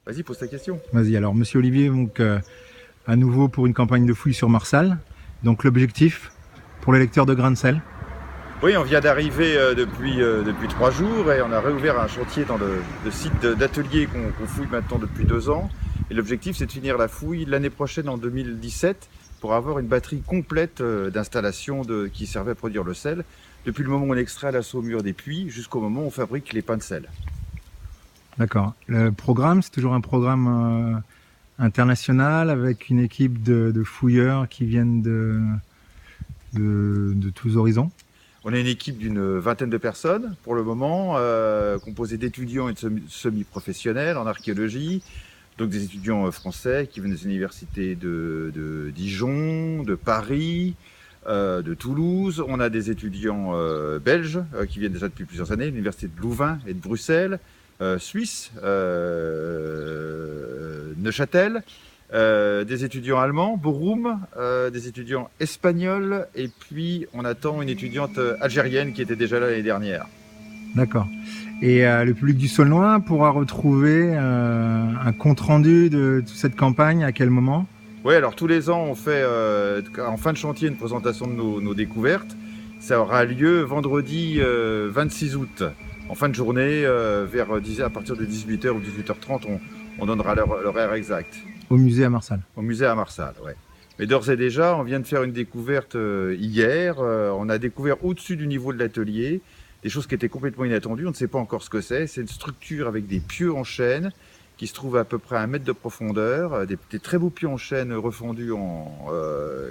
Vas-y, pose ta question. Vas-y, alors Monsieur Olivier, donc à nouveau pour une campagne de fouilles sur Marsal. Donc l'objectif pour les lecteurs de grains de sel. Oui, on vient d'arriver depuis 3 jours et on a réouvert un chantier dans le site d'atelier qu'on fouille maintenant depuis 2 ans. Et l'objectif, c'est de finir la fouille l'année prochaine, en 2017, pour avoir une batterie complète d'installations qui servait à produire le sel, depuis le moment où on extrait la saumure des puits jusqu'au moment où on fabrique les pains de sel. D'accord. Le programme, c'est toujours un programme international avec une équipe de fouilleurs qui viennent de tous horizons. On a une équipe d'une vingtaine de personnes pour le moment, composée d'étudiants et de semi-professionnels en archéologie. Donc des étudiants français qui viennent des universités de Dijon, de Paris, de Toulouse. On a des étudiants belges qui viennent déjà depuis plusieurs années, l'université de Louvain et de Bruxelles, Suisse, Neuchâtel, des étudiants allemands, Borum, des étudiants espagnols, et puis on attend une étudiante algérienne qui était déjà là l'année dernière. D'accord. Et le public du Saulnois pourra retrouver un compte-rendu de toute cette campagne à quel moment? Oui, alors tous les ans, on fait en fin de chantier une présentation de nos découvertes. Ça aura lieu vendredi 26 août. En fin de journée, à partir de 18h ou 18h30, on donnera l'horaire exact. Au musée à Marsal. Au musée à Marsal, ouais. Mais d'ores et déjà, on vient de faire une découverte hier. On a découvert au-dessus du niveau de l'atelier des choses qui étaient complètement inattendues. On ne sait pas encore ce que c'est. C'est une structure avec des pieux en chêne qui se trouve à peu près à 1 mètre de profondeur, des très beaux pieux en chêne refondus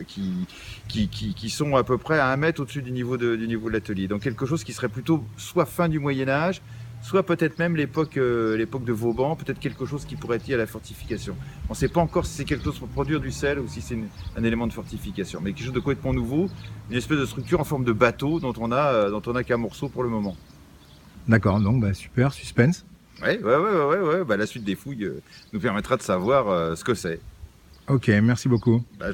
qui sont à peu près à 1 mètre au-dessus du niveau de l'atelier. Donc quelque chose qui serait plutôt soit fin du Moyen-Âge, soit peut-être même l'époque de Vauban, peut-être quelque chose qui pourrait être lié à la fortification. On ne sait pas encore si c'est quelque chose pour produire du sel ou si c'est un élément de fortification, mais quelque chose de complètement nouveau, une espèce de structure en forme de bateau dont on a qu'un morceau pour le moment. D'accord, donc bah, super, suspense. Ouais. Bah, la suite des fouilles nous permettra de savoir ce que c'est. Ok, merci beaucoup. Bah,